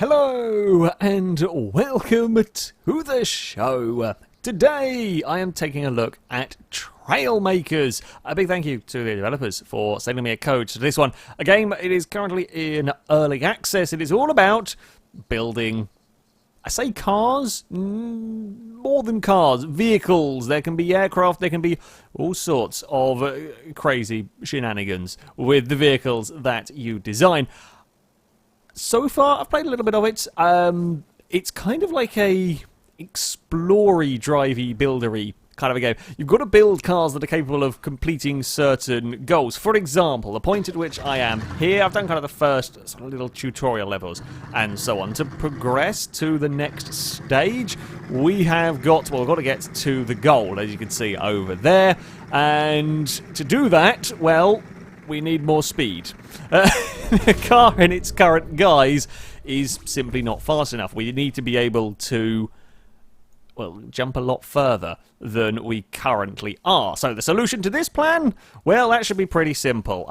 Hello and welcome to the show. Today I am taking a look at Trailmakers. A big thank you to the developers for sending me a code to this one. A game, it is currently in early access. It is all about building, I say cars? More than cars. Vehicles. There can be aircraft. There can be all sorts of crazy shenanigans with the vehicles that you design. So far, I've played a little bit of it. It's kind of like a explory, drivey, buildery kind of a game. You've got to build cars that are capable of completing certain goals. For example, the point at which I am here, I've done kind of the first sort of little tutorial levels and so on. To progress to the next stage, we've got to get to the goal, as you can see over there. And to do that, well, we need more speed. The car in its current guise is simply not fast enough. We need to be able to, well, jump a lot further than we currently are. So the solution to this plan, well, that should be pretty simple.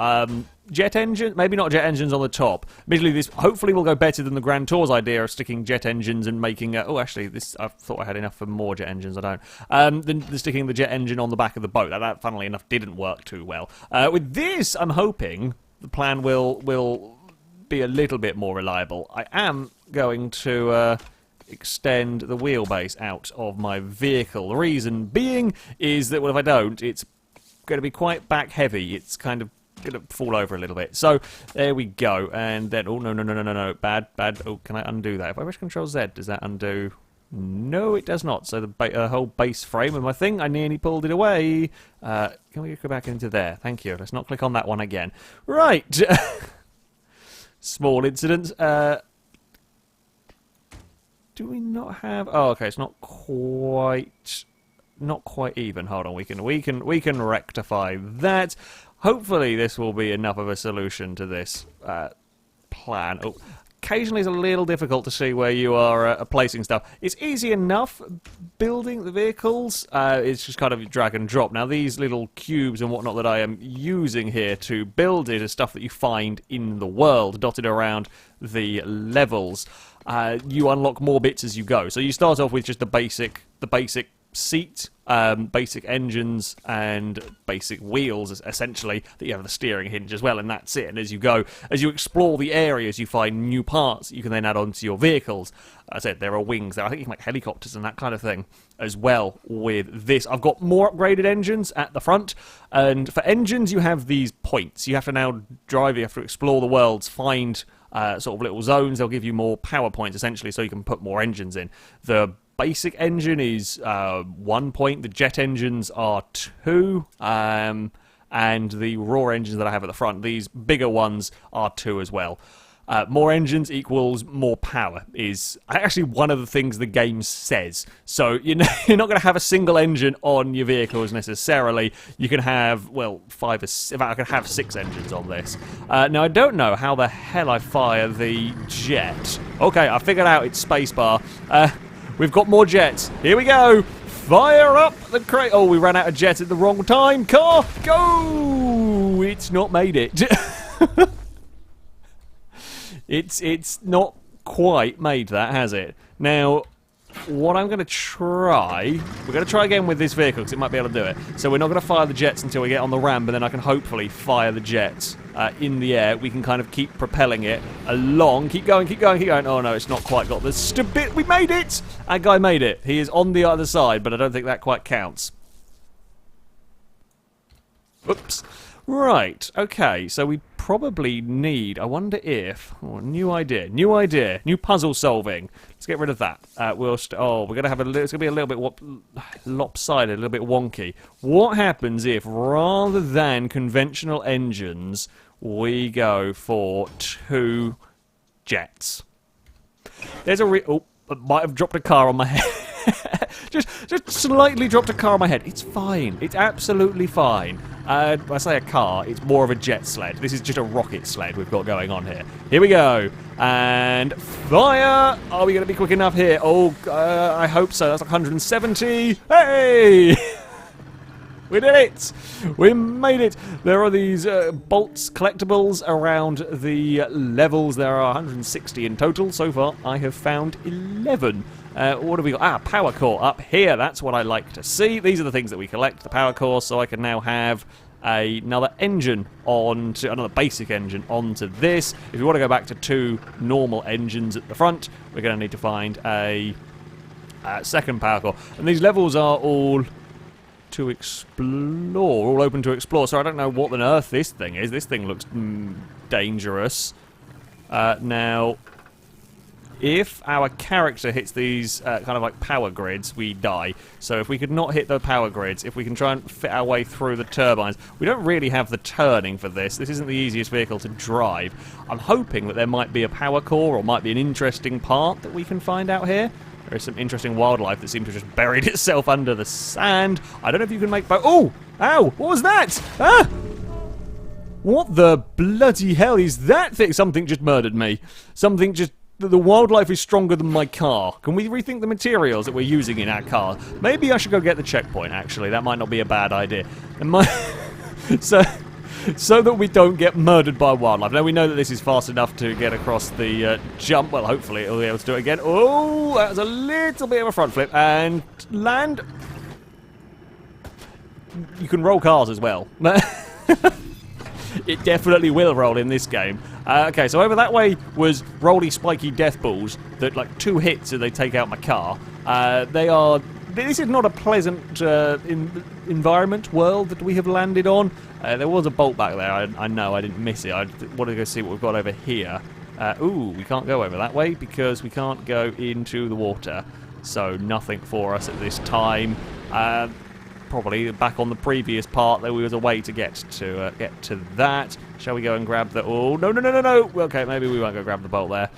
Jet engine, maybe not jet engines on the top. Admittedly, this hopefully will go better than the Grand Tour's idea of sticking jet engines and making actually, this, I thought I had enough for more jet engines, I don't. Than sticking the jet engine on the back of the boat. That, funnily enough, didn't work too well. With this, I'm hoping the plan will be a little bit more reliable. I am going to extend the wheelbase out of my vehicle. The reason being is that, well, if I don't, it's going to be quite back heavy. It's kind of going to fall over a little bit. So there we go. And then, oh, no, bad. Oh, can I undo that? If I press Control Z, does that undo? No, it does not. So the whole base frame of my thing, I nearly pulled it away. Can we go back into there? Thank you. Let's not click on that one again. Right. Small incident. Do we not have? Oh, okay. It's not quite even. Hold on. We can rectify that. Hopefully, this will be enough of a solution to this plan. Oh, occasionally, it's a little difficult to see where you are placing stuff. It's easy enough building the vehicles. It's just kind of drag and drop. Now, these little cubes and whatnot that I am using here to build it is stuff that you find in the world, dotted around the levels. You unlock more bits as you go. So you start off with just the basic seat, basic engines, and basic wheels, essentially, that you have the steering hinge as well, and that's it. And as you go, as you explore the areas, you find new parts that you can then add onto your vehicles. As I said, there are wings there. I think you can make helicopters and that kind of thing as well with this. I've got more upgraded engines at the front, and for engines, you have these points. You have to now drive, you have to explore the worlds, find sort of little zones. They'll give you more power points, essentially, so you can put more engines in. The basic engine is 1 point. The jet engines are 2. And the raw engines that I have at the front, these bigger ones, are 2 as well. More engines equals more power is actually one of the things the game says. So you're not going to have a single engine on your vehicles necessarily. You can have, well, 5 or 6, in fact, I can have 6 engines on this. Now, I don't know how the hell I fire the jet. Okay, I figured out it's spacebar. We've got more jets. Here we go. Fire up the crate. Oh, we ran out of jets at the wrong time. Car, go! It's not made it. It's not quite made that, has it? Now, what I'm going to try... We're going to try again with this vehicle, because it might be able to do it. So we're not going to fire the jets until we get on the ramp, and then I can hopefully fire the jets in the air. We can kind of keep propelling it along. Keep going. Oh, no, it's not quite got the stability. We made it! That guy made it. He is on the other side, but I don't think that quite counts. Oops. Right, okay, so we probably need, I wonder if, new idea, new puzzle solving. Let's get rid of that. We're going to have it's going to be a little bit lopsided, a little bit wonky. What happens if, rather than conventional engines, we go for 2 jets? There's a I might have dropped a car on my head. just slightly dropped a car on my head. It's fine. It's absolutely fine. When I say a car, it's more of a jet sled. This is just a rocket sled we've got going on here. Here we go. And fire! Are we going to be quick enough here? Oh, I hope so. That's like 170. Hey! We did it! We made it! There are these bolts, collectibles around the levels. There are 160 in total. So far, I have found 11. What have we got? Ah, power core up here. That's what I like to see. These are the things that we collect, the power core, so I can now have another engine onto, another basic engine onto this. If we want to go back to 2 normal engines at the front, we're going to need to find a second power core. And these levels are all to explore, all open to explore. So I don't know what on earth this thing is. This thing looks dangerous. Now, if our character hits these kind of like power grids, we die. So if we could not hit the power grids, if we can try and fit our way through the turbines, we don't really have the turning for this. This isn't the easiest vehicle to drive. I'm hoping that there might be a power core or might be an interesting part that we can find out here. There is some interesting wildlife that seems to have just buried itself under the sand. I don't know if you can make oh! Ow! What was that? Ah! What the bloody hell is that thing? Something just murdered me. Something just... The wildlife is stronger than my car. Can we rethink the materials that we're using in our car? Maybe I should go get the checkpoint, actually. That might not be a bad idea. So that we don't get murdered by wildlife. Now, we know that this is fast enough to get across the jump. Well, hopefully it'll be able to do it again. Oh, that was a little bit of a front flip. And land. You can roll cars as well. It definitely will roll in this game. Okay, so over that way was rolly, spiky death balls that, like, 2 hits and they take out my car. This is not a pleasant environment, world that we have landed on. There was a bolt back there. I know, I didn't miss it. I wanted to go see what we've got over here. Ooh, we can't go over that way because we can't go into the water. So nothing for us at this time. Probably back on the previous part, there was a way to get to that. Shall we go and grab the... Oh, no, no, no, no, no! Okay, maybe we won't go grab the bolt there.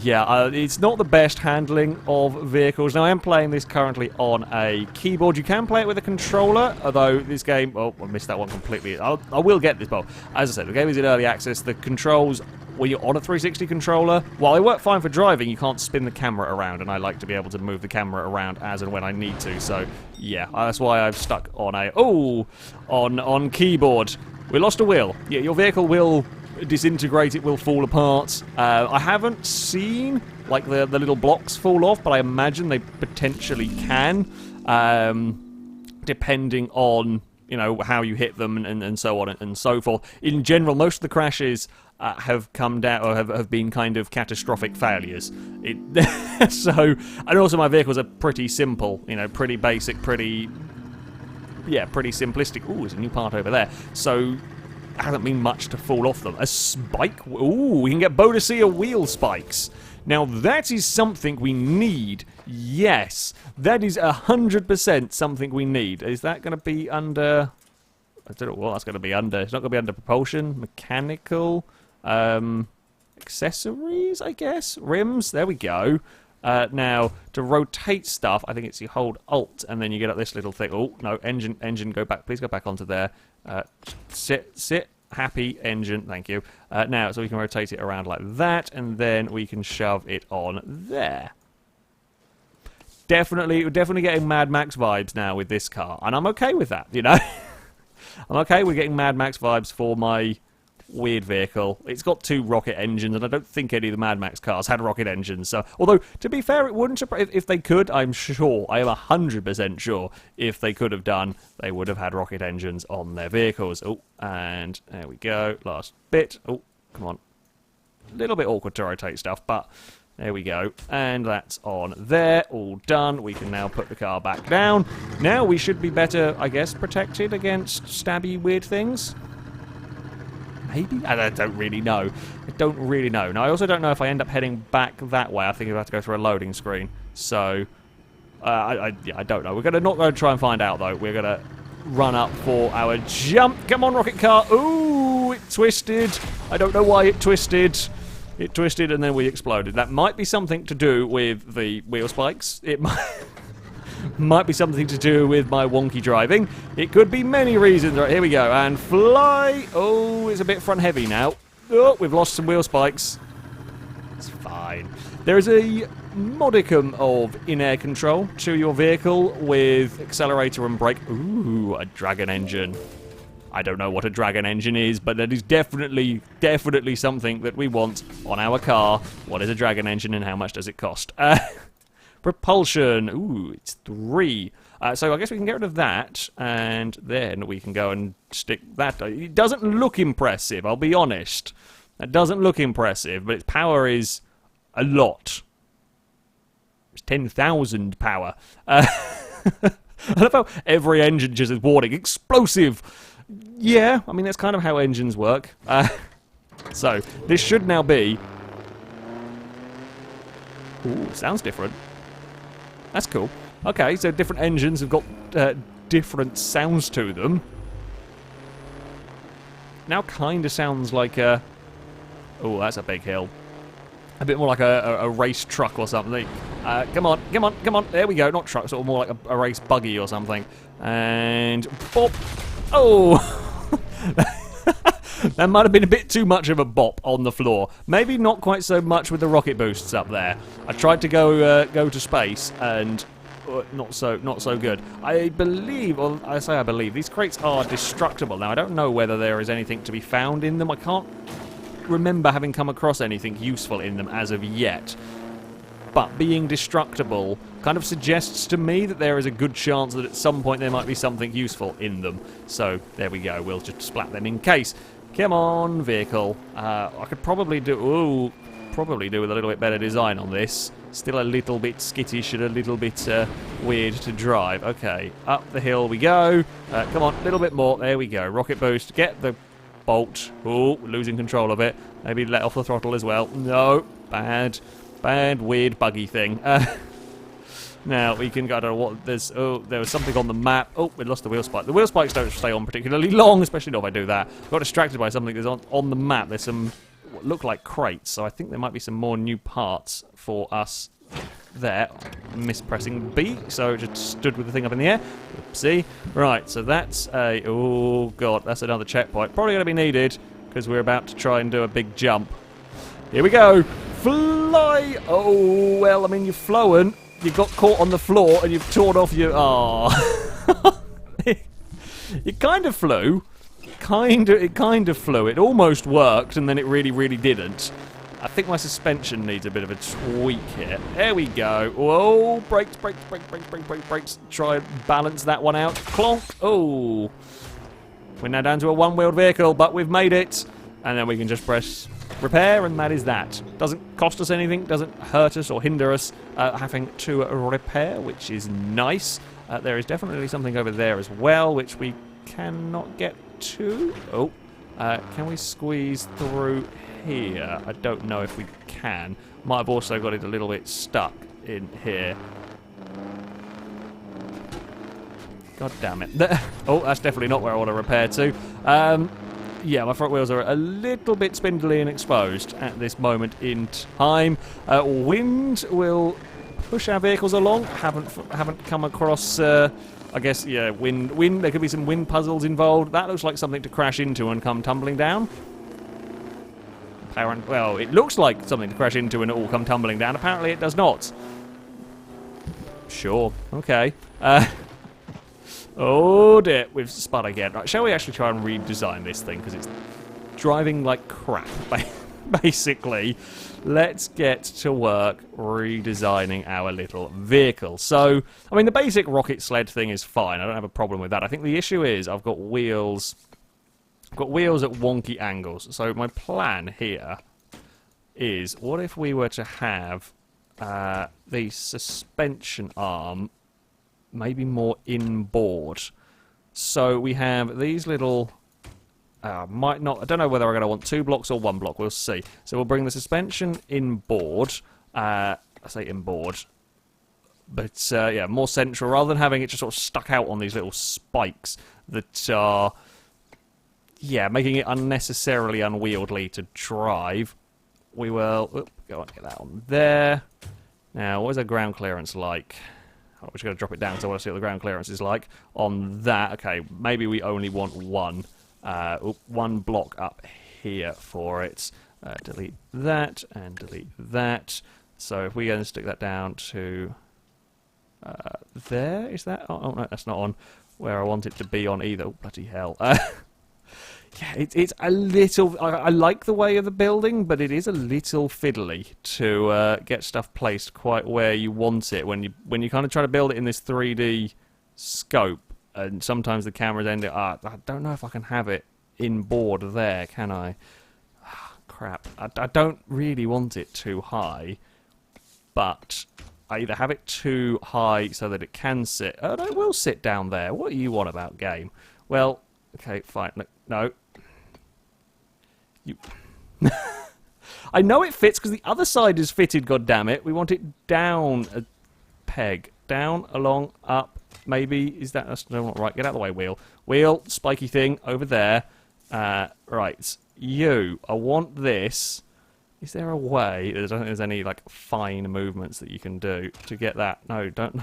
Yeah, it's not the best handling of vehicles. Now, I am playing this currently on a keyboard. You can play it with a controller, although this game... Oh, I missed that one completely. I will get this bolt. As I said, the game is in early access. The controls... When you're on a 360 controller, while they work fine for driving, you can't spin the camera around, and I like to be able to move the camera around as and when I need to. So, yeah, that's why I've stuck on a on keyboard. We lost a wheel. Yeah, your vehicle will disintegrate. It will fall apart. I haven't seen like the little blocks fall off, but I imagine they potentially can, depending on how you hit them and so on and so forth. In general, most of the crashes have come down or have been kind of catastrophic failures. So, and also my vehicles are pretty simple, pretty basic, pretty simplistic. Ooh, there's a new part over there. So, hasn't been much to fall off them. A spike? Ooh, we can get Bodicea wheel spikes. Now, that is something we need. Yes, that is 100% something we need. Is that going to be under... I don't know what that's going to be under. It's not going to be under propulsion, mechanical, accessories, I guess. Rims, there we go. Now, to rotate stuff, I think it's you hold Alt, and then you get up this little thing. Oh, no, engine, go back. Please go back onto there. Sit. Happy engine, thank you. Now, so we can rotate it around like that, and then we can shove it on there. Definitely getting Mad Max vibes now with this car, and I'm okay with that, I'm okay with getting Mad Max vibes for my weird vehicle. It's got 2 rocket engines, and I don't think any of the Mad Max cars had rocket engines. So, although, to be fair, it wouldn't surprise... If they could, I'm sure, I am 100% sure, if they could have done, they would have had rocket engines on their vehicles. Oh, and there we go. Last bit. Oh, come on. A little bit awkward to rotate stuff, but... There we go, and that's on there, all done. We can now put the car back down. Now we should be better, I guess, protected against stabby weird things. Maybe? I don't really know. Now, I also don't know if I end up heading back that way. I think I'll have to go through a loading screen. So, I don't know. We're not going to try and find out, though. We're going to run up for our jump. Come on, rocket car. Ooh, it twisted. I don't know why it twisted. It twisted and then we exploded. That might be something to do with the wheel spikes. It might be something to do with my wonky driving. It could be many reasons. Right, here we go. And fly. Oh, it's a bit front heavy now. Oh, we've lost some wheel spikes. It's fine. There is a modicum of in-air control to your vehicle with accelerator and brake. Ooh, a Dragon engine. I don't know what a Dragon engine is, but that is definitely something that we want on our car. What is a Dragon engine and how much does it cost? Propulsion. Ooh, it's 3. So I guess we can get rid of that, and then we can go and stick that. It doesn't look impressive, I'll be honest. It doesn't look impressive, but its power is a lot. It's 10,000 power. I love how every engine just is warning. Explosive! Yeah, I mean, that's kind of how engines work. So, this should now be... Ooh, sounds different. That's cool. Okay, so different engines have got different sounds to them. Now kind of sounds like a... Oh, that's a big hill. A bit more like a race truck or something. Come on, come on, come on. There we go. Not truck, sort of more like a race buggy or something. And... Bop! Oh! That might have been a bit too much of a bop on the floor. Maybe not quite so much with the rocket boosts up there. I tried to go to space and not so good. I believe, or I say I believe, these crates are destructible. Now I don't know whether there is anything to be found in them. I can't remember having come across anything useful in them as of yet. But being destructible kind of suggests to me that there is a good chance that at some point there might be something useful in them. So there we go. We'll just splat them in case. Come on, vehicle. I could probably do with a little bit better design on this. Still a little bit skittish and a little bit weird to drive. Okay, up the hill we go. Come on, a little bit more. There we go. Rocket boost. Get the bolt. Oh, losing control of it. Maybe let off the throttle as well. No, bad, weird, buggy thing. Now we can go to what there's. Oh, there was something on the map. Oh, we lost the wheel spike. The wheel spikes don't stay on particularly long, especially not if I do that. Got distracted by something that's on the map. There's some what look like crates, so I think there might be some more new parts for us there. Mispressing B, so it just stood with the thing up in the air. Oopsie. Right, so that's a. Oh god, that's another checkpoint. Probably going to be needed because we're about to try and do a big jump. Here we go. Fly. Oh well, I mean you've flown. You got caught on the floor and you've torn off your... Oh. You kind of flew. It kind of flew. It almost worked and then it really didn't. I think my suspension needs a bit of a tweak here. There we go. Whoa, brakes. Try and balance that one out. Clonk. Oh. We're now down to a one-wheeled vehicle, but we've made it. And then we can just press... repair, and that is that. Doesn't cost us anything, doesn't hurt us or hinder us having to repair, which is nice. There is definitely something over there as well, which we cannot get to. Oh, can we squeeze through here? I don't know if we can. Might have also got it a little bit stuck in here. God damn it. Oh, that's definitely not where I want to repair to. Yeah, my front wheels are a little bit spindly and exposed at this moment in time. Wind will push our vehicles along. Haven't come across. I guess yeah, wind. There could be some wind puzzles involved. That looks like something to crash into and come tumbling down. Well, it looks like something to crash into and it will come tumbling down. Apparently, it does not. Sure. Okay. Oh dear, we've spun again. Right, shall we actually try and redesign this thing? Because it's driving like crap, basically. Let's get to work redesigning our little vehicle. So, I mean, the basic rocket sled thing is fine. I don't have a problem with that. I think the issue is I've got wheels at wonky angles. So my plan here is, what if we were to have the suspension arm maybe more inboard. So we have these little... I don't know whether I'm going to want 2 blocks or 1 block. We'll see. So we'll bring the suspension inboard. I say inboard. But, yeah, more central. Rather than having it just sort of stuck out on these little spikes that are... Yeah, making it unnecessarily unwieldy to drive. We will... go on, get that on there. Now, what is our ground clearance like? We're just going to drop it down so I want to see what the ground clearance is like on that. Okay, maybe we only want one block up here for it. Delete that and delete that. So if we go and stick that down to there, is that? Oh no, that's not on where I want it to be on either. Oh, bloody hell. Yeah, it's a little... I like the way of the building, but it is a little fiddly to get stuff placed quite where you want it when you kind of try to build it in this 3D scope, and sometimes the cameras end it up. I don't know if I can have it in board there, can I? Crap. I don't really want it too high, but I either have it too high so that it can sit... Oh, no, it will sit down there. What do you want about game? Well, okay, fine. No. You... I know it fits because the other side is fitted, goddammit. We want it down a peg. Down, along, up. Maybe. Is that... That's not right. Get out of the way, wheel. Wheel, spiky thing, over there. Right. You. I want this. Is there a way... I don't think there's any, like, fine movements that you can do to get that. No, don't...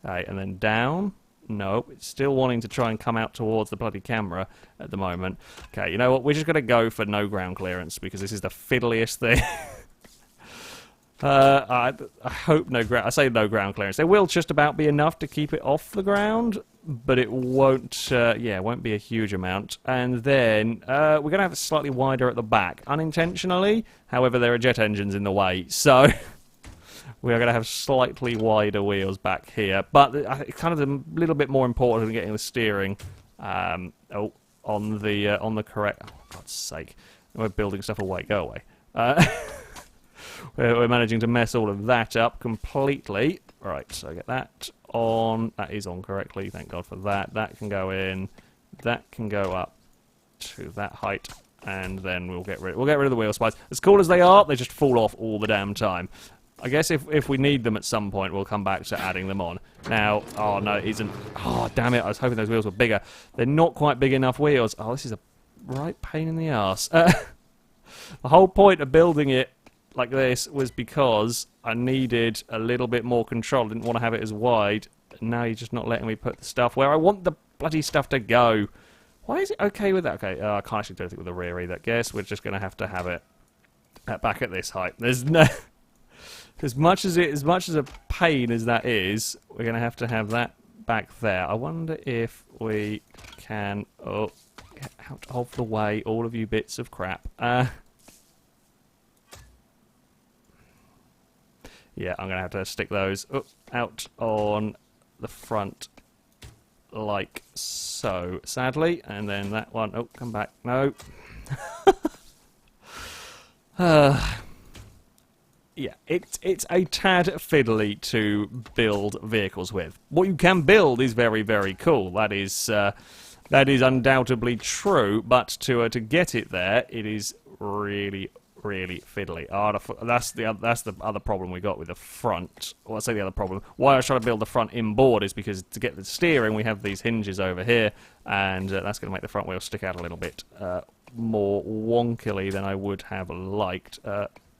Okay, and then down. No, it's still wanting to try and come out towards the bloody camera at the moment. Okay, you know what? We're just going to go for no ground clearance because this is the fiddliest thing. I hope no ground... I say no ground clearance. There will just about be enough to keep it off the ground, but it won't... yeah, won't be a huge amount. And then we're going to have it slightly wider at the back, unintentionally. However, there are jet engines in the way, so... We are going to have slightly wider wheels back here, but it's kind of a little bit more important than getting the steering on the correct... Oh, God's sake. We're building stuff away. Go away. We're managing to mess all of that up completely. Right, so get that on. That is on correctly. Thank God for that. That can go in. That can go up to that height. And then we'll get rid of the wheel spines. As cool as they are, they just fall off all the damn time. I guess if we need them at some point, we'll come back to adding them on. Now, oh no, it isn't. Oh, damn it, I was hoping those wheels were bigger. They're not quite big enough wheels. Oh, this is a right pain in the arse. The whole point of building it like this was because I needed a little bit more control. I didn't want to have it as wide. And now you're just not letting me put the stuff where I want the bloody stuff to go. Why is it okay with that? Okay, I can't actually do anything with the rear either. Guess we're just going to have it back at this height. There's no... As much as a pain as that is, we're going to have that back there. I wonder if we can... Oh, get out of the way, all of you bits of crap. Yeah, I'm going to have to stick those out on the front like so, sadly. And then that one... Oh, come back. No. Yeah, it's a tad fiddly to build vehicles with. What you can build is very, very cool. That is undoubtedly true. But to get it there, it is really, really fiddly. That's the other problem we got with the front. Well, I say the other problem. Why I was trying to build the front inboard is because to get the steering, we have these hinges over here, and that's going to make the front wheel stick out a little bit more wonkily than I would have liked.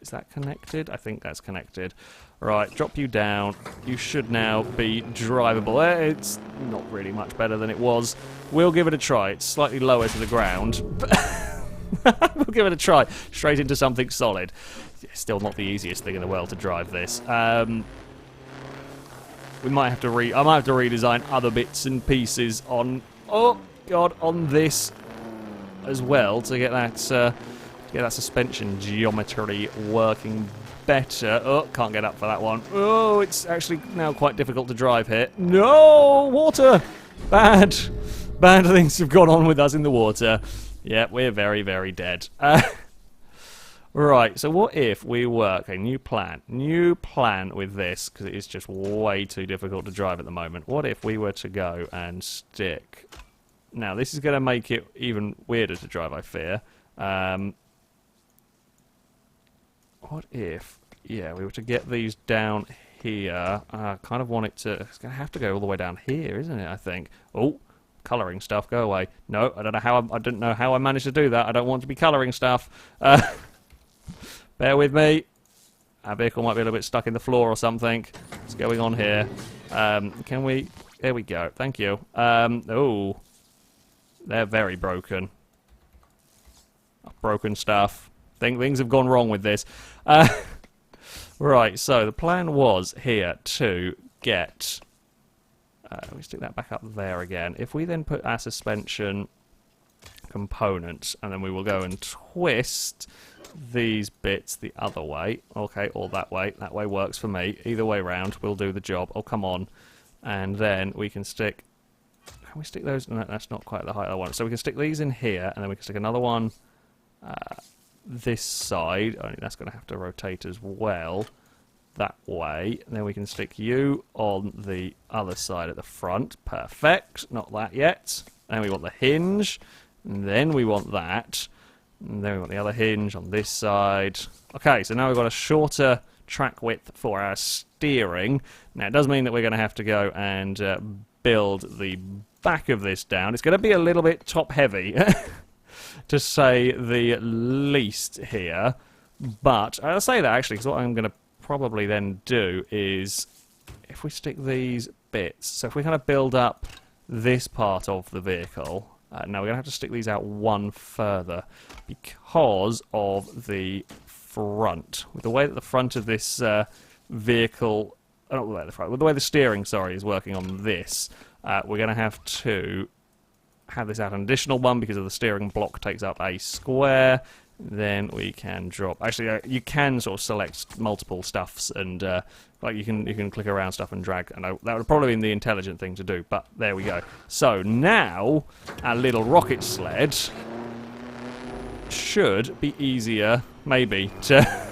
Is that connected? I think that's connected. Right, drop you down. You should now be drivable. It's not really much better than it was. We'll give it a try. It's slightly lower to the ground. We'll give it a try. Straight into something solid. Still not the easiest thing in the world to drive this. We might have to I might have to redesign other bits and pieces on... Oh, God, on this as well to get that... Yeah, that suspension geometry working better. Oh, can't get up for that one. Oh, it's actually now quite difficult to drive here. No! Water! Bad. Bad things have gone on with us in the water. Yeah, we're very, very dead. Right, so what if we work a new plan with this, because it is just way too difficult to drive at the moment. What if we were to go and stick... Now, this is going to make it even weirder to drive, I fear. What if, yeah, we were to get these down here? I kind of want it to... It's going to have to go all the way down here, isn't it, I think? Oh, colouring stuff, go away. No, I don't know how I didn't know how I managed to do that. I don't want to be colouring stuff. Bear with me. Our vehicle might be a little bit stuck in the floor or something. What's going on here? Can we... There we go. Thank you. Oh. They're very broken. Broken stuff. Things have gone wrong with this. Right, so the plan was here to get... let me stick that back up there again. If we then put our suspension components, and then we will go and twist these bits the other way. Okay, or that way. That way works for me. Either way round will do the job. Oh, come on. And then we can stick... Can we stick those? No, that's not quite the height I want. So we can stick these in here, and then we can stick another one this side. Only that's going to have to rotate as well. That way. And then we can stick you on the other side at the front. Perfect. Not that yet. And we want the hinge. And then we want that. And then we want the other hinge on this side. Okay, so now we've got a shorter track width for our steering. Now, it does mean that we're going to have to go and build the back of this down. It's going to be a little bit top-heavy, to say the least here. But I'll say that, actually, because what I'm going to probably then do is, if we stick these bits, so if we kind of build up this part of the vehicle... now we're going to have to stick these out one further because of the front. With the way that the front of this vehicle... not the way the front, with the way the steering, sorry, is working on this, we're going to have to have this out an additional one because of the steering block takes up a square. Then we can drop... Actually, you can sort of select multiple stuffs and like you can click around stuff and drag. And that would probably be the intelligent thing to do. But there we go. So now our little rocket sled should be easier, maybe, to...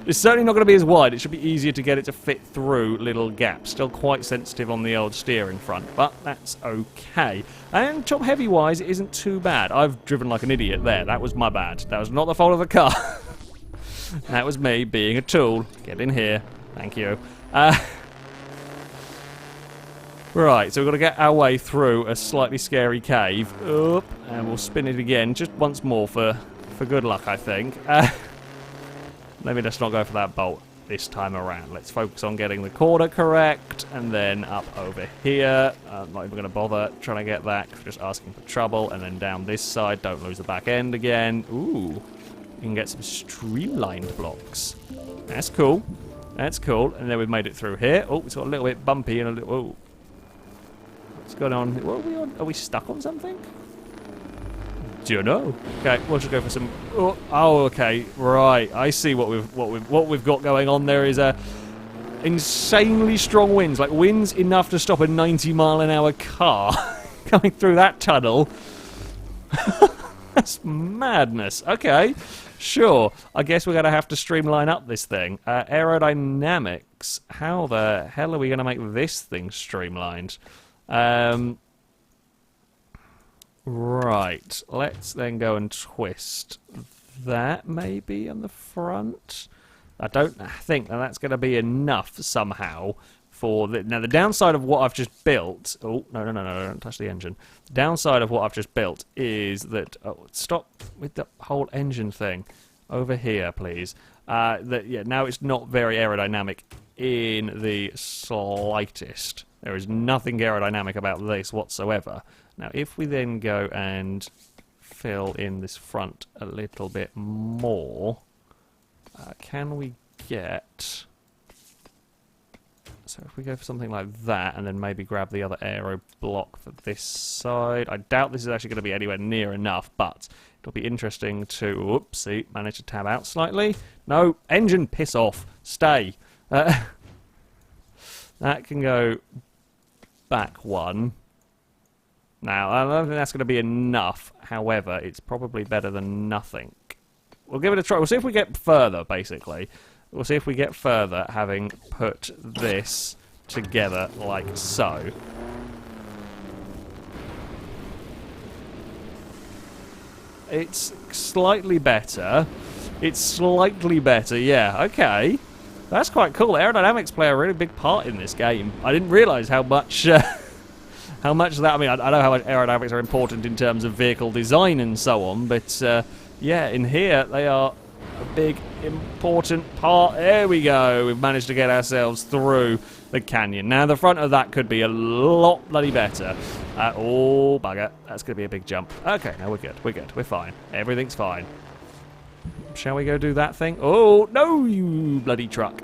It's certainly not going to be as wide. It should be easier to get it to fit through little gaps. Still quite sensitive on the old steering front, but that's okay. And top heavy wise, it isn't too bad. I've driven like an idiot there. That was my bad. That was not the fault of the car. That was me being a tool. Get in here. Thank you. Right, so we've got to get our way through a slightly scary cave. Up, and we'll spin it again just once more for good luck, I think. Maybe let's not go for that bolt this time around. Let's focus on getting the corner correct, and then up over here. I'm not even going to bother trying to get that, just asking for trouble. And then down this side, don't lose the back end again. Ooh, you can get some streamlined blocks. That's cool. That's cool. And then we've made it through here. Oh, it's got a little bit bumpy and a little... Oh. What's going on? What are we on? Are we stuck on something? Do you know? Okay, we'll just go for some... Oh, okay, right. I see what we've got going on. There is a insanely strong winds, like winds enough to stop a 90-mile-an-hour car coming through that tunnel. That's madness. Okay, sure. I guess we're going to have to streamline up this thing. Aerodynamics. How the hell are we going to make this thing streamlined? Right, let's then go and twist that maybe on the front. I don't think that that's going to be enough somehow for the... Now, the downside of what I've just built... Oh, no, don't touch the engine. The downside of what I've just built is that... Oh, stop with the whole engine thing. Over here, please. Yeah, now it's not very aerodynamic in the slightest. There is nothing aerodynamic about this whatsoever. Now, if we then go and fill in this front a little bit more, can we get... So if we go for something like that, and then maybe grab the other aero block for this side. I doubt this is actually going to be anywhere near enough, but it'll be interesting to... Oopsie, manage to tab out slightly. No, engine, piss off. Stay. That can go back one. Now, I don't think that's going to be enough. However, it's probably better than nothing. We'll give it a try. We'll see if we get further, basically. We'll see if we get further having put this together like so. It's slightly better. It's slightly better, yeah. Okay. That's quite cool. Aerodynamics play a really big part in this game. I didn't realise how much... How much that... I mean, I know how much aerodynamics are important in terms of vehicle design and so on, but yeah, in here they are a big, important part. There we go. We've managed to get ourselves through the canyon. Now, the front of that could be a lot bloody better. Oh, bugger. That's going to be a big jump. Okay, no, we're good. We're good. We're fine. Everything's fine. Shall we go do that thing? Oh, no, you bloody truck.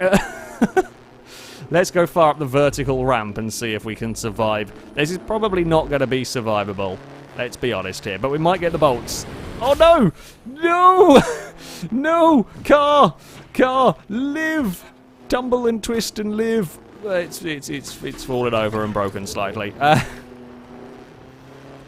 Let's go far up the vertical ramp and see if we can survive. This is probably not going to be survivable. Let's be honest here. But we might get the bolts. Oh, no! No! No! Car! Live! Tumble and twist and live. It's fallen over and broken slightly.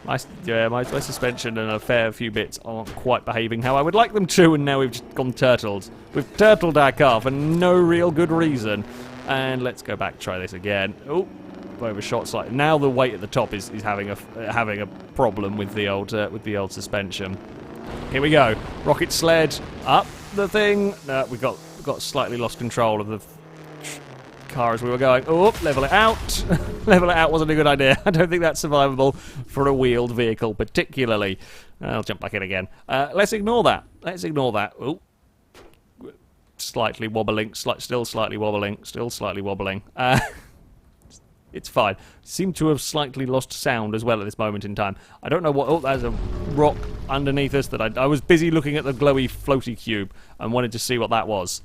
My suspension and a fair few bits aren't quite behaving how I would like them to, and now we've just gone turtled. We've turtled our car for no real good reason. And let's go back, try this again. Oh, overshot slightly. Now the weight at the top is having a problem with the old suspension. Here we go. Rocket sled up the thing. We got slightly lost control of the car as we were going. Oh, level it out. Level it out wasn't a good idea. I don't think that's survivable for a wheeled vehicle, particularly. I'll jump back in again. Let's ignore that. Oh. Slightly wobbling, still slightly wobbling. It's fine. Seem to have slightly lost sound as well at this moment in time. I don't know what... Oh, there's a rock underneath us that I was busy looking at the glowy floaty cube and wanted to see what that was.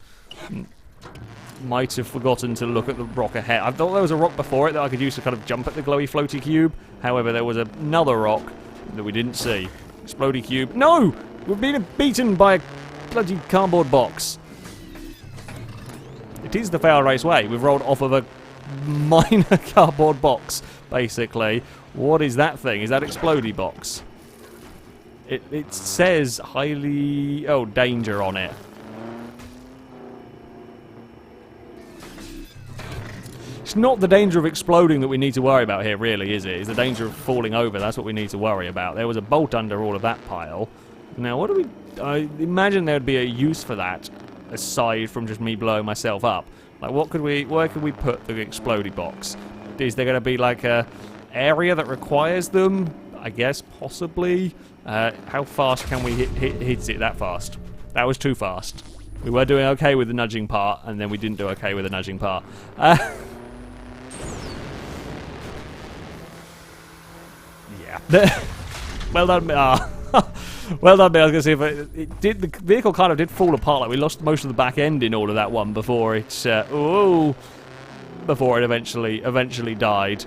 Might have forgotten to look at the rock ahead. I thought there was a rock before it that I could use to kind of jump at the glowy floaty cube. However, there was another rock that we didn't see. Explodey cube. No! We've been beaten by a bloody cardboard box. It is the FailRace way. We've rolled off of a minor cardboard box, basically. What is that thing? Is that explodey box? It says highly... Oh, danger on it. It's not the danger of exploding that we need to worry about here, really, is it? It's the danger of falling over. That's what we need to worry about. There was a bolt under all of that pile. Now, what do we... I imagine there would be a use for that, aside from just me blowing myself up. Like, where could we put the explodey box? Is there going to be, like, a area that requires them? I guess, possibly. How fast can we hit it that fast? That was too fast. We were doing okay with the nudging part, and then we didn't do okay with the nudging part. Yeah. Well done, well done, me. I was going to see if the vehicle kind of did fall apart. Like we lost most of the back end in all of that one before it, before it eventually died.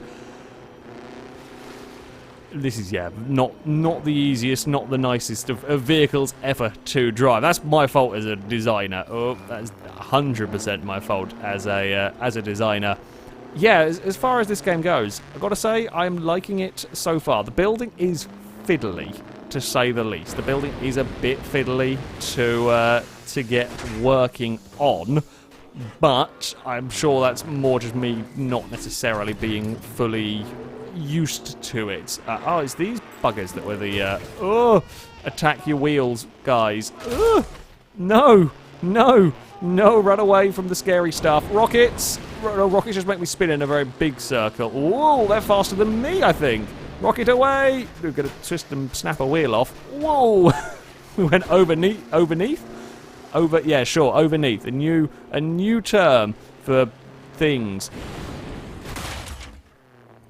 This is not the easiest, not the nicest of vehicles ever to drive. That's my fault as a designer. Oh, that's 100% my fault as a designer. Yeah, as far as this game goes, I've got to say, I'm liking it so far. The building is fiddly, to say the least. The building is a bit fiddly to get working on, but I'm sure that's more just me not necessarily being fully used to it. Oh, it's these buggers that were the attack your wheels guys. No, run away from the scary stuff. Rockets! Rockets just make me spin in a very big circle. Whoa, they're faster than me, I think. Rocket away! We're going to twist and snap a wheel off. Whoa! We went overneath. Yeah, sure, overneath. A new term for things.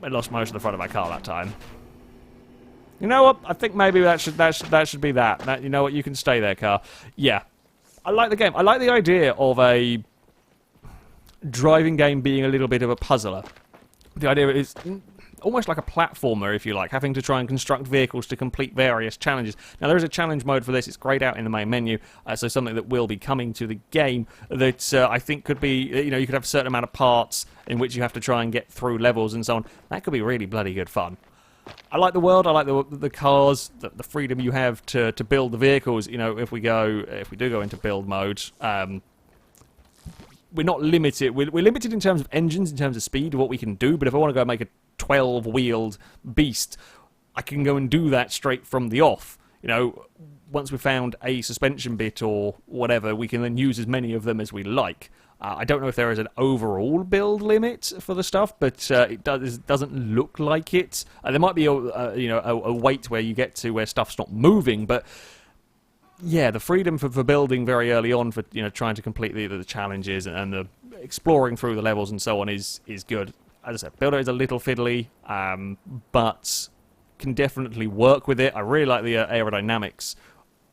I lost most of the front of my car that time. You know what? I think maybe that should be that. You know what? You can stay there, car. Yeah. I like the game. I like the idea of a driving game being a little bit of a puzzler. The idea is almost like a platformer, if you like, having to try and construct vehicles to complete various challenges. Now, there is a challenge mode for this. It's grayed out in the main menu, so something that will be coming to the game that I think could be, you could have a certain amount of parts in which you have to try and get through levels and so on. That could be really bloody good fun. I like the world. I like the cars, the freedom you have to build the vehicles. If we do go into build mode, we're not limited. We're limited in terms of engines, in terms of speed, what we can do. But if I want to go make a 12-wheeled beast, I can go and do that straight from the off. Once we've found a suspension bit or whatever, we can then use as many of them as we like. I don't know if there is an overall build limit for the stuff, but it doesn't look like it. There might be a weight where you get to where stuff's not moving, but yeah, the freedom for building very early on, for trying to complete the challenges and the exploring through the levels and so on is good. As I said, builder is a little fiddly, but can definitely work with it. I really like the aerodynamics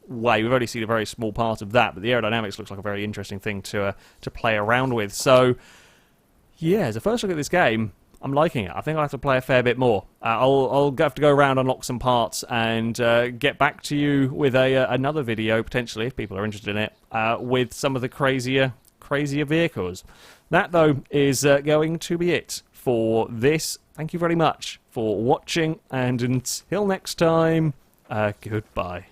way. We've only seen a very small part of that, but the aerodynamics looks like a very interesting thing to play around with. So, yeah, as a first look at this game, I'm liking it. I think I'll have to play a fair bit more. I'll have to go around, unlock some parts, and get back to you with another video, potentially, if people are interested in it, with some of the crazier vehicles. That, though, is going to be it for this. Thank you very much for watching, and until next time, goodbye.